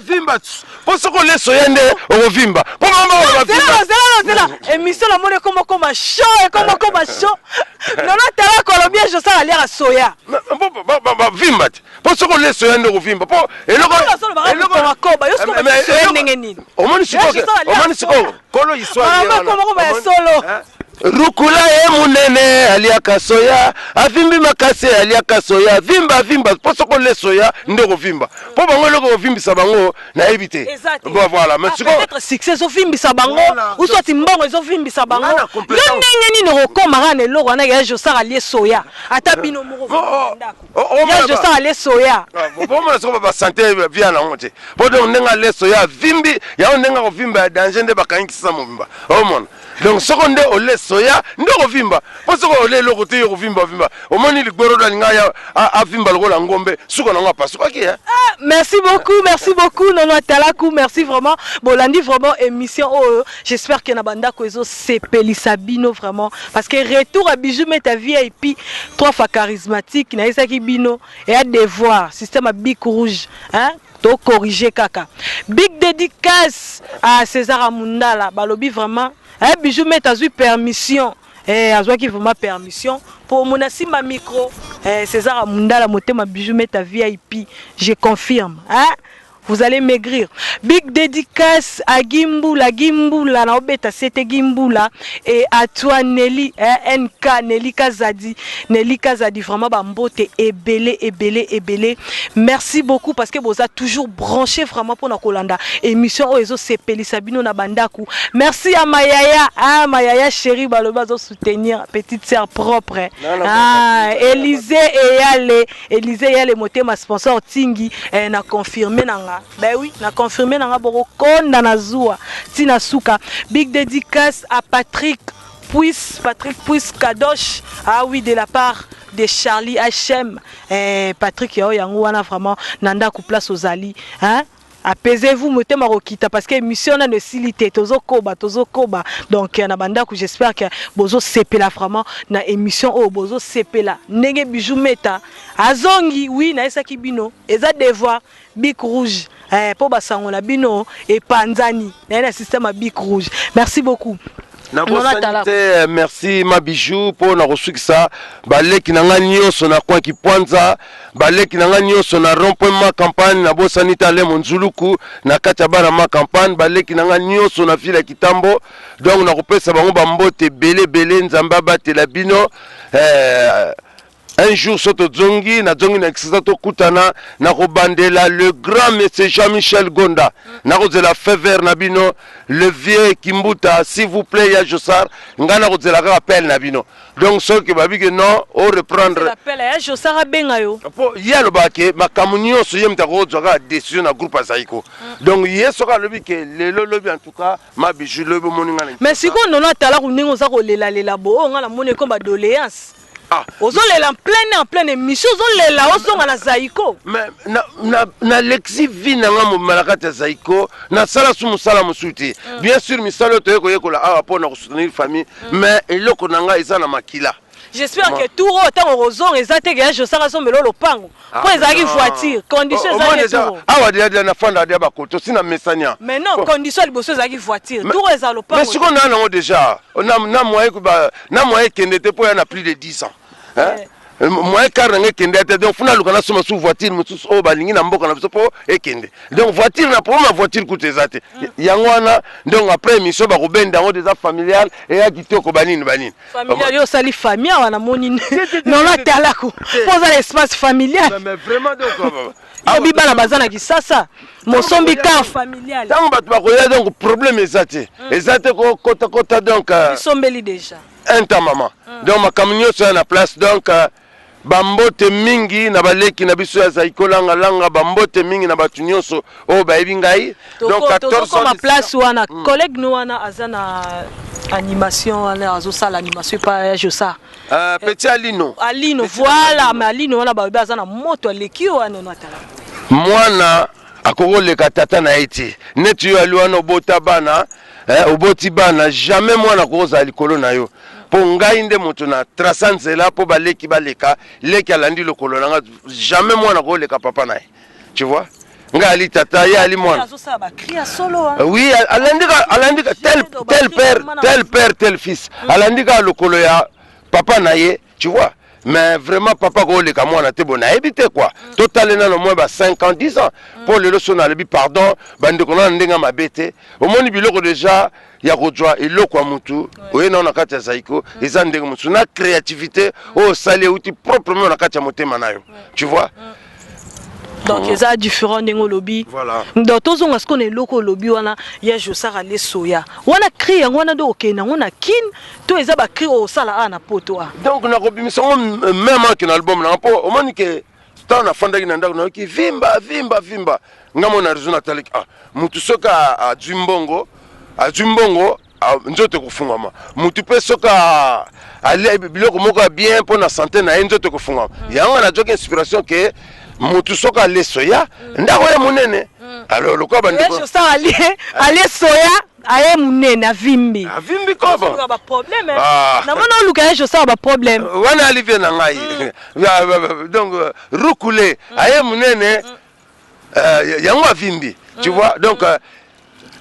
vimba posoko le soya nde ovimba po mama zela émission la mone comme show et comme show non tala colombien je sara alia kasoya vimba posoko le soya nde ovimba po eloko makoba yo soko ndenge nini omoni siko kolo histoire ya solo Rukula e munene aliaka soya avimbi makase aliaka soya vimba posoko le soya ndeko vimba po bango loko vimbisa bango na ebité bon voilà mais peut-être succès so vimbisa bango ou soit mbongo zo vimbisa bango yo ndenge nini rokoma kana loko wana ya jo sara lie soya ata bino moko ya jo sara lie soya bon moi so ba santé via na honte po donc ndenga le soya vimbi ya ndenga ko vimba danger nde bakankisa mobimba o mon donc seconde ole soya ndoko vimba parce que ole loko te yo vimba omoni ligboro da linga ya avimba lokola ngombe suko na nga passe OK hein. Merci beaucoup nono atalaku, merci vraiment bolandi vraiment émission j'espère que na banda ko ezo sepelisa bino vraiment parce que retour à Bijou Meta VIP 3 fois charismatique na isaki bino et à devoir système à bic rouge hein to corriger kaka big dédicace à César Amundala balobi vraiment Bijou Meta eu permission azwa qui vraiment permission pour mon asima micro César Amundala motema Bijou Meta VIP je confirme hein. Vous allez maigrir. Big dédicace à Gimbula na obeta c'était Gimbula et à toi Nelly NK Nelly Kazadi vraiment bambote ebele. Merci beaucoup parce que vous êtes toujours branché vraiment pour na kolanda émission oezo sepeli sabino na bandaku. Merci à Mayaya chérie baloba zo soutenir petite sœur propre. Élisée Yale motema sponsor Tingi na confirmé nanga. Ben oui, na confirmé nanga boko konda na zua tina suka. Big dédicace à Patrick Puisse Kadosh. Ah oui, de la part de Charlie HM. Patrick yango wana vraiment nanda ku place aux ali, hein? Apaisez-vous motema rokita parce que émission na ne silité tozo koba donc na banda ku j'espère que bozo sepela vraiment na émission bozo sepela ndenge Bijou Meta azongi oui na esaki bino eza devoir bic rouge po basangola bino et panzani na système à bic rouge. Merci beaucoup. Merci ma bijou pour na reçu ça baleki nanga nyonso na kwa kipwanza baleki nanga nyonso na rond-point ma campagne na bosanita le monzuluku na kati bara ma campagne baleki nanga nyonso na fila kitambo donc na kopesa bango bambote belé nzamba batela bino un jour soto zongi na exitato kutana na kobandela le grand monsieur Jean-Michel Gonda na kozela fever na bino le vieux Kimbuta s'il vous plaît ya Josar ngana kozela ka appel na bino donc ce que babi que non au reprendre appel ya Josar benga yo po ya lo bake makamunyo so yemta ko zoka décision na groupe Zaiko donc yeso ka lobi que le lobi en tout cas ma bijou lobi moninga mais si ko nona tala ko ningo za ko lela bo ngala mone ko ba doléance ozolela en pleine émission ozolela ozonga na Zaiko mais na lexi vina nga malakata Zaiko na sala su musala musuti bien sûr misalo to yekola awa pona ko soutenir famille mais eloko nanga eza na makila. J'espère que tout autant ozonga ezate que je sara sombelo lopango po ezaki voiture condition ezaki awa dia na fanda dia bakoto sina mesania mais non condition liboso ezaki voiture tout eza lopango mais siko na nango déjà na moyen kendete po ya na plus de 10 ans. Moi car ngekende ate donc funa lukana soma sous voiture mususu o balingi na mboka na biso po ekende donc voiture na pour ma voiture coûte ezate yangwana donc après émission ba kobenda ngo des familiales et ya kitoko banini familial yo sali famille wana moni non la talako posa l'espace familial mais vraiment donc obiba na bazana kisasa mosombi car familial tant bato ba koya donc problème ezate ko kota donc sombeli déjà un temps maman. Donc ma camion sur la place donc bambote mingi na baleki na biso ya zaiko langa langa bambote mingi na batu nyonso o bayebi ngai. Donc 14 ans ma place wana collègue nous wana azana animation wana azosala animation pa Josa. Petit Alino. Alino voilà mais Alino wana ba azana moto aleki wana natala. Mwana akoleka tata na iti. Netu yo alwana obota bana oboti bana jamais mwana koza likolo na yo. Po ngai nde moto na traça nzela po baleki baleka leki alandi lokolo nanga jamais mwana koleka papa na ye. Tu vois? Nga ali tata ya ali mwana. Oui, alandika tel père tel fils. Alandika lokolo ya papa na ye, tu vois? Mais vraiment papa koleka mwana te bona ebite quoi. Totalement au moins 5 ans 10 ans. Pour le leçon na lebi pardon, bande kona ndenga mabete. Au moins biloko déjà ya kojwa eloko ya mutu oye na kati ya zaiko eza ndenge mutu na créativité o sale outi proprement na kati ya motema nayo. Tu vois? Donc il y a différents lobby. Voilà. Donc tous on a ce qu'on est loco lobby wana ya Josar ale soya. Wana cri wana do okena wana kin to eza ba cri o sala ana poto. Donc na robimisa même que na album na po o moni que tant na fanda ina ndako na ki vimba ngamo na rizuna talik mutu soka a Jimbongo nzoto kufungama mutu pe soka ali biloko moko bien pour na santé na nzoto kufungama yanga na joke inspiration que mutu soka le soya ndako ya munene alors le quoi bandeko je sens ali soya aye munene avimbi quoi ba problème na mona luka je sens ba problème wana alivie na ngai donc rukule aye munene yango avimbi tu vois donc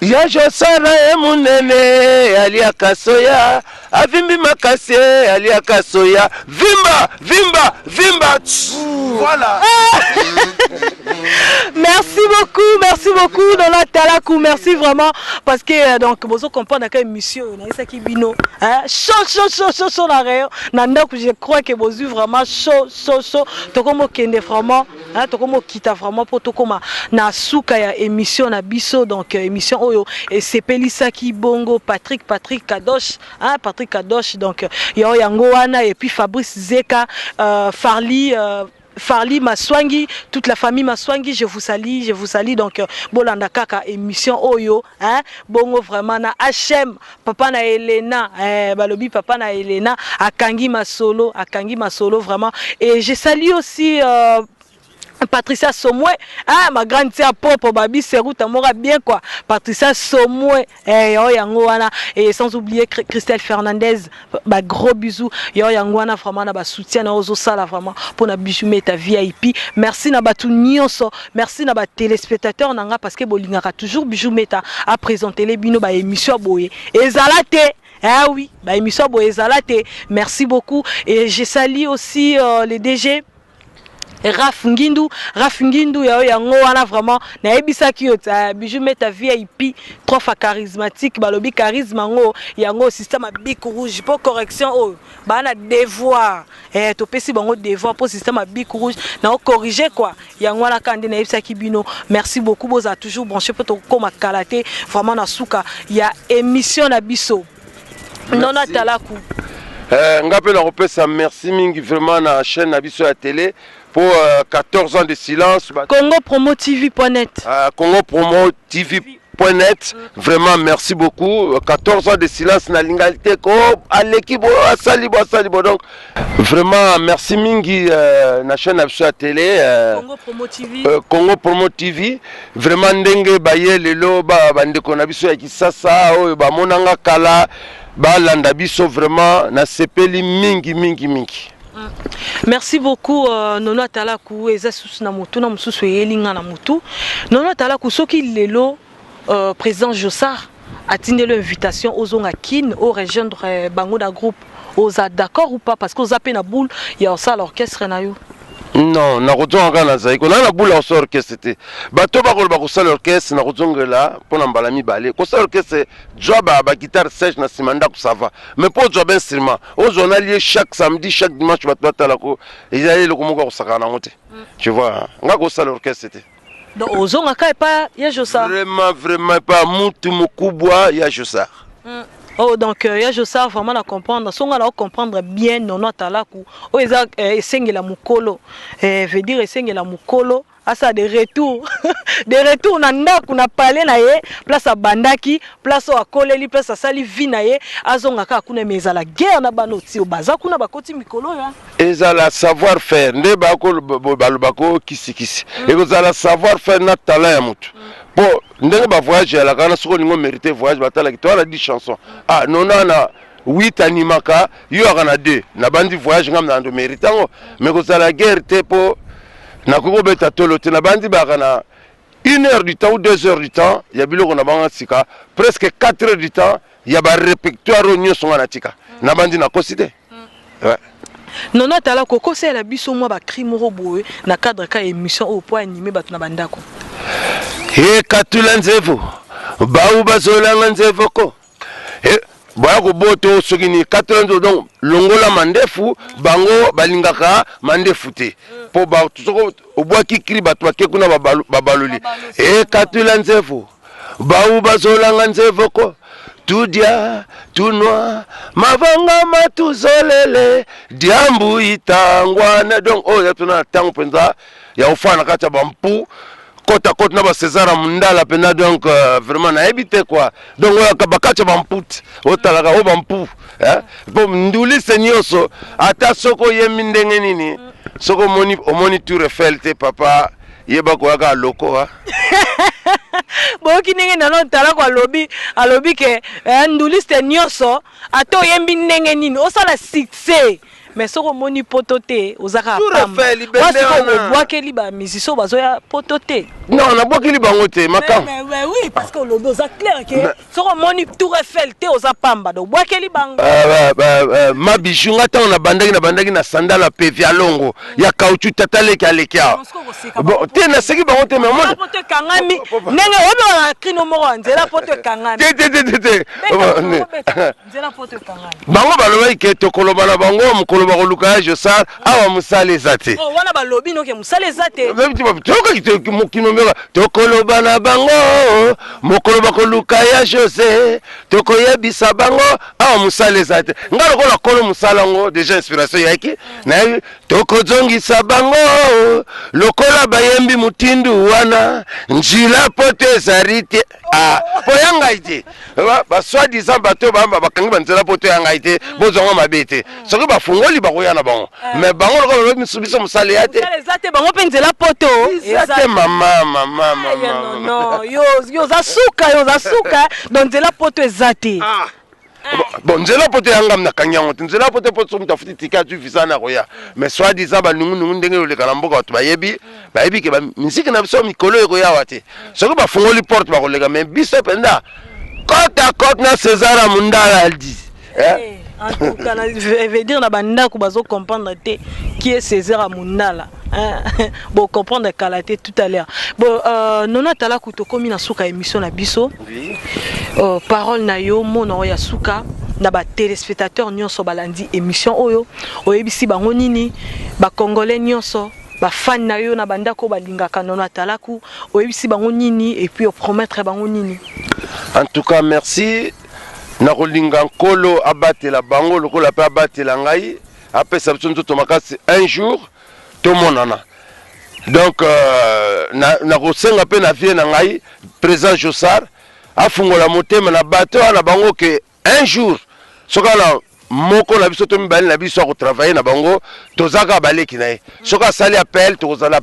ya Josara munene aliaka soya avimbi makase aliaka soya vimba voilà. Merci beaucoup Nona Talakou, merci vraiment parce que donc vous comprenez que émission na ça qui bino chaud la réo nanda que je crois que vous vraiment chaud to comme kende vraiment to comme kita vraiment pour to comme na suka ya émission na biso donc émission oyo et c'est Pelisa qui bongo Patrick Kadosh Patrick Kadosh donc yo yango wana et puis Fabrice Zeka Farli Maswangi, toute la famille Maswangi, je vous salue donc bolanda kaka émission oyo bongo vraiment na HM papa na Elena balobi papa na Elena akangi masolo vraiment et je salue aussi Patricia Somwe, ma grande sœur propre, Babi Serou Tamora bien quoi. Patricia Somwe, et sans oublier Christelle Fernandez, gros bisous. Yangwana vraiment na soutien na ozo sala vraiment pour na bijou meta VIP. Merci na batu nyonso, merci na ba téléspectateurs nanga parce que bolingaka toujours bijou meta à présenter les bino ba émission boye. Ezalate oui, ba émission boye ezalate. Merci beaucoup et je salue aussi les DG Raf Ngindu yango wana vraiment na ebisa ki bijou meta VIP 3 fois charismatique balobi charisme yango système bic rouge pour correction bana devoir to pesi bango devoir pour système bic rouge na corriger quoi yango wana kande na ebisa ki bino merci beaucoup boza toujours branché pour to koma kalaté vraiment na suka ya émission na biso Nona Talakou ngapela kopesa merci mingi vraiment na chaîne na biso ya télé pour 14 ans de silence. CongoPromoTV.net. CongoPromoTV.net. Vraiment, merci beaucoup. 14 ans de silence na l'ingalité à l'équipe à Salibo. Donc, vraiment, merci Mingi, na chaîne à télé. Congo Promo TV. Vraiment, ndenge baye lelo bande konabiso ya kisasa ba monanga kala ba landa biso vraiment na sepeli mingi. Merci beaucoup Nona Talakou eza susu na mutu na mususu elinga na mutu Nona Talakou soki lelo président Josar atinde l'invitation aux kin au rejoindre bango da groupe aux d'accord ou pas parce qu'on a na boule il y a ça l'orchestre na yo. Non, na kotonga na zaiko na bula so orchestre te. Bato ba ko sala orchestre na kotongela pona mbala mibale. Ko sala orchestre job ba guitare sèche na simanda ko ça va. Mais pour job instrument, au journalier chaque samedi, chaque dimanche bato batala ko ezali le komoko ko saka na ngote. Tu vois, nga ko sala orchestre te. Donc ozonga ka pas ya Josar. Vraiment pas mutu mukubwa ya Josar. Oh, donc, il y a Jossar vraiment à comprendre. Si on a comprendre bien, non, talaku. Oh, ils ont essayé la mukolo. Veut dire essayé la mukolo. Ah, ça des retours. Des retours, on a parlé na ye, place à Bandaki, place à Koleli, place à Sali Vinaye, Azongaka, kuna meza la guerre na banoti, au baza, kuna bakoti mikolo ya. Et ça la savoir-faire, ne bako balubako kisi kisi. Et ça la savoir-faire na talent ya mutu. Bon, ndenge ba voyage la kana soko ningo mérité voyage batala ki toi la 10 chansons. Ah, non na 8 animaka, yo akana 2. Na bandi voyage ngam na ndo mérité ngo. Mais ko la guerre te po na koko beta tolo te na bandi bakana 1 heure du temps ou 2 heures du temps, il y a biloko na banga sika, presque 4 heures du temps, il y a ba répertoire nyo songa na tika. Na bandi na kosite. Ouais. Non, non, t'as la coco, c'est la biso moi ba crime robot na cadre ka émission au point animé batu na bandako. E katula nzevu bau bazolanga nzevu ko e boya ko boto soki ni katula nzevu donc longola mandefu bango balingaka mandefu te po ba soko obwaki kri bato bake kuna babaloli e katula nzevu bau bazolanga nzevu ko tudia tunwa mavanga matuzolele diambu itangwana donc oh ya tuna tango penza ya ufana kata bampu côte à côte na ba César Mundala pena donc vraiment na habité quoi donc bakatcha bamput otalaka o bampu bon nduli senyoso ata soko yemi ndenge nini soko omoni Tour Eiffel te papa yeba ko aka loko ha boki ndenge nano tala kwa alobi ke nduli senyoso ata yembi ndenge nini osala succès. Mais si on moni pototé, aux arabes, on voit que les musiciens bazoya pototé. Non, on a bois qu'il bangoté, makam. Mais oui, parce que le dos a clair que si on moni Tour Eiffel, te aux apamba, donc bois qu'il bang. Ma bichou, on a bandagi na sandal à pévia longo. Ya caoutchouc tatale qui a l'écart. Bon, t'es na seki bangoté, mais moi. Pote kangami, nene obe na krino moro, nzela pote kangami. Té. Nzela pote kangami. Bango baloba ke tokoloba na bango mukolo bakoluka Jossar awa musale zate. Oh wana balobi no ke musale zate. Même tu toka ki mukinombela tokoloba na bango mukolo bakoluka ya José tokoyebisa bango awa musale zate. Ngalo kola kolo musala ngo déjà inspiration yaki na tokozongisa bango lokola bayembi mutindu wana njila pote zarite poyanga ite ba soi-disant bato bamba bakangi banzela poto yanga ite bozonga mabete soki bafungoli bakoya na bango mais bango lokolo biso musale yate zate bango penzela poto zate mama non yo za suka donc nzela poto ezate bon nzela poto yanga mna kanyango nzela poto poto mtafuti tika tu visa na koya mais soi-disant ba nungu ndenge oleka na mboka bato bayebi ke ba misiki na biso mikolo ekoya wate soki bafungoli porte bakoleka mais biso penda côte à côte na César Mundala dit en tout cas veut dire na banda ko bazo comprendre te qui est César Mundala bon comprendre kalaté tout à l'heure bon nona tala kuto komi na suka émission na biso parole na yo mono ya suka na ba téléspectateurs nyonso balandi émission oyo oyebisi bango nini ba congolais nyonso ba fan na yo na banda ko balingaka nona talaku oyebisi bango nini et puis promettre bango nini. En tout cas merci na kolinga nkolo abatela bango lokola pe abatela ngai apesa biso nzoto makasi un jour tomonana donc na kosenga pe na vie na ngai président Jossar afungola motema na bato na bango ke un jour soka na moko na biso to mibali na biso ko travailler na bango tozaka baleki na ye soka sali appel tozala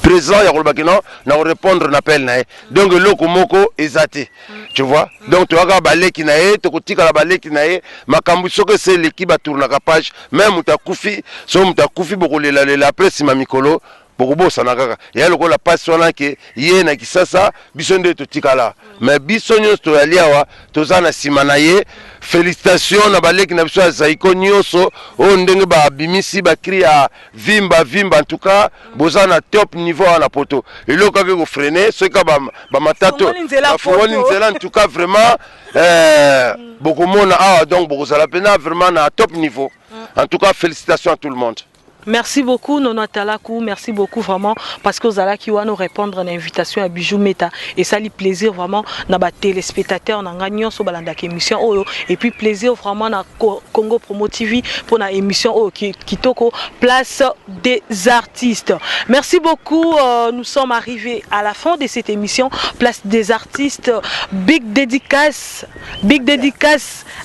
présent ya kolobaki non na répondre na appel na ye donc loko moko ezate tu vois donc toaka baleki na ye tokotika la baleki na ye makambu soka c'est l'équipe a tourner la page même mutakufi so mutakufi bokolela lela après sima mikolo bokobosa na kaka ya loko la passe wana ke ye na kisasa biso nde totikala mais biso nyonso toyaliawa tozana sima na ye félicitations na baleki na biso ya zaiko nyonso o ndenge babimisi bakri ya vimba en tout cas bozana top niveau na poto eloko ke ko freiner soka ba matato bafongoli nzela en tout cas vraiment bokomona awa donc bokozala pena vraiment na top niveau en tout cas félicitations à tout le monde. Merci beaucoup Nonatalakou, merci beaucoup vraiment parce que vous allez qui nous répondre à l'invitation à Bijou Meta et ça lui plaisir vraiment na ba téléspectateurs na gagnant sur balanda émission oyo et puis plaisir vraiment na Congo Promo TV pour la émission oyo qui toko place des artistes. Merci beaucoup, nous sommes arrivés à la fin de cette émission place des artistes. Big dédicace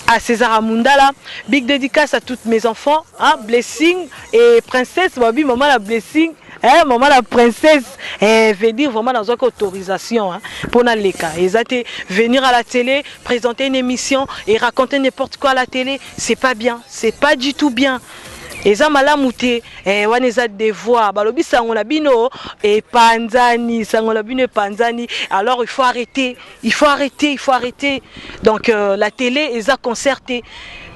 à César Amundala, big dédicace à tous mes enfants, hein, Blessing et Princesse, Babi, maman la Blessing, hein, maman la Princesse, veut dire vraiment dans une autorisation hein, pour les cas. Ils ont venir à la télé, présenter une émission et raconter n'importe quoi à la télé, c'est pas bien, c'est pas du tout bien. Eza malamute wana eza devoir balobi sango na bino et panzani sango na bino panzani, alors il faut arrêter donc la télé eza concerté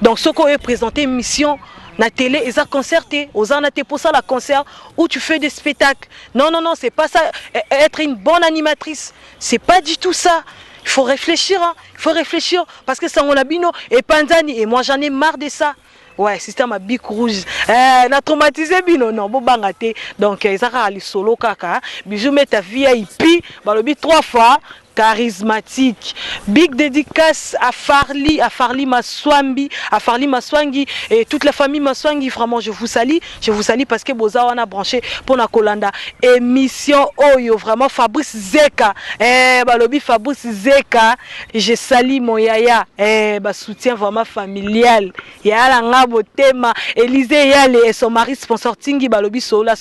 donc ce qu'on est présenté émission la télé eza concerté aux anaté pour ça la concert où tu fais des spectacles, non c'est pas ça, être une bonne animatrice c'est pas du tout ça. Il faut réfléchir hein. Il faut réfléchir parce que sango na bino et panzani et moi j'en ai marre de ça. Ouais, système à bic rouge. Na traumatisé bino non, bon bangate. Donc ezaka ali solo kaka. Bijou met ta VIP, balobi 3 fois charismatique. Big dédicace à Farli Maswangi et toute la famille Maswangi. Vraiment, je vous salue parce que Boza on a branché pour la Kolanda. Émission Oyo, vraiment Fabrice Zeka. Balobi Fabrice Zeka. Je salue mon yaya. Soutien vraiment familial. Yala ngabo tema. Élisée Yale et son mari sponsor Tingi Balobi Sola.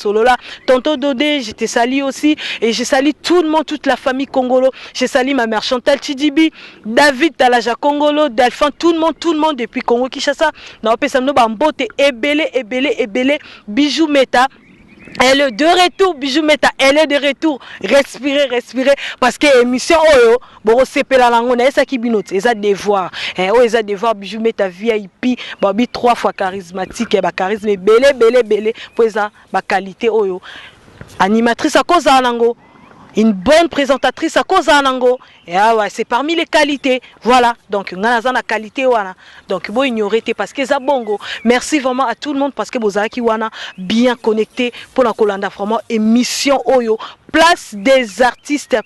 Tonton Dodé, je te salue aussi et je salue tout le monde, toute la famille Congolo. Je salue ma mère Chantal Chidibi, David Talaja Congolo, Delphin, tout le monde depuis Congo Kinshasa. Na opesano bambote ebele Bijou Meta. Elle est de retour, Bijou Meta, elle est de retour. Respirez parce que émission oyo bon c'est la langue na ça qui binote, ça devoir. Ça devoir Bijou Meta VIP, babi 3 fois charismatique et ba charisme belé pour ça ba qualité oyo. Animatrice à cause à lango. Une bonne présentatrice à cause d'Anango. Et ouais, c'est parmi les qualités. Voilà. Donc, on a la qualité. Voilà. Donc, bon, ignorer parce que ça bongo. Merci vraiment à tout le monde parce que vous avez bien connecté pour la Kolanda. Vraiment, émission Oyo. Place des artistes.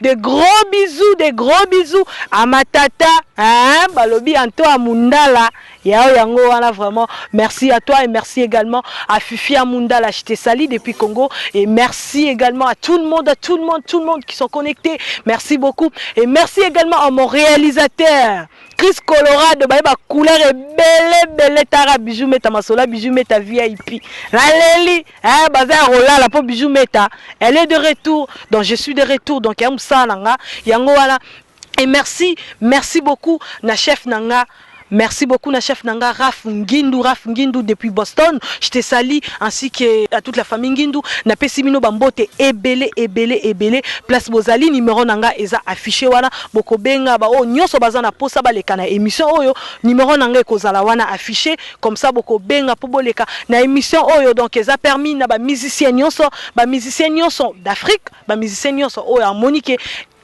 De gros bisous à ma tata. Hein, Balobi Anto Amundala. Yango, voilà, vraiment. Merci à toi et merci également à Fifi Amundala. Je te salue depuis Congo. Et merci également à tout le monde qui sont connectés. Merci beaucoup. Et merci également à mon réalisateur, Chris Colorado, bah couleur est belle tara Bijou Meta Masola, Bijou Meta VIP. La Leli, bazar rola la po Bijou Meta. Elle est de retour. Donc je suis de retour. Donc yam ça nanga, yango wala. Et merci beaucoup na chef nanga. Merci beaucoup na chef nanga Raf Ngindu depuis Boston. Je te salue ainsi que à toute la famille Ngindu. Na pesimino bambote ebele place Bozali numéro nanga eza affiché wana boko benga ba o nyoso bazana posa baleka na émission oyo numéro nanga ekozala wana affiché comme ça boko benga po boleka na émission oyo donc eza permis na ba musicien nyonso d'Afrique ba musicien nyonso oyo harmonique.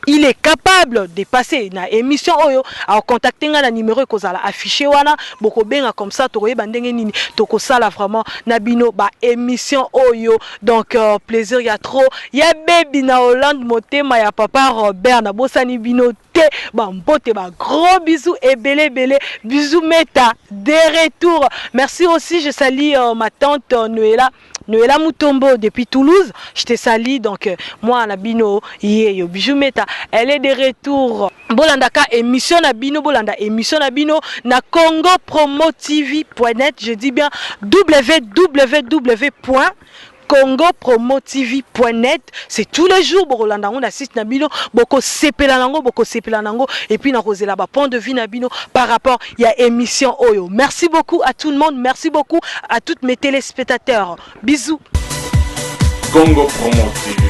Il est capable de passer na émission oyo à contacter na numéro kozala affiché wana boko benga comme ça to yeba ndenge nini toko sala vraiment na bino ba émission oyo donc plaisir ya trop ya baby na Hollande motema ya papa Robert na bosani bino te ba mbote ba gros bisous et belé bisous Meta de retour. Merci aussi, je salue ma tante Noëlla Moutombo depuis Toulouse. Je te salue donc moi Nabino yo Bijou Meta, elle est de retour. Bolandaka émission Nabino na Congo Promo TV.net, je dis bien www.congopromotv.net. C'est tous les jours Bolanda on assiste Nabino boko sepela nango et puis na rosela ba point de vue Nabino par rapport il y a émission Oyo. Merci beaucoup à tout le monde, merci beaucoup à tous mes téléspectateurs. Bisous. Congo Promo TV.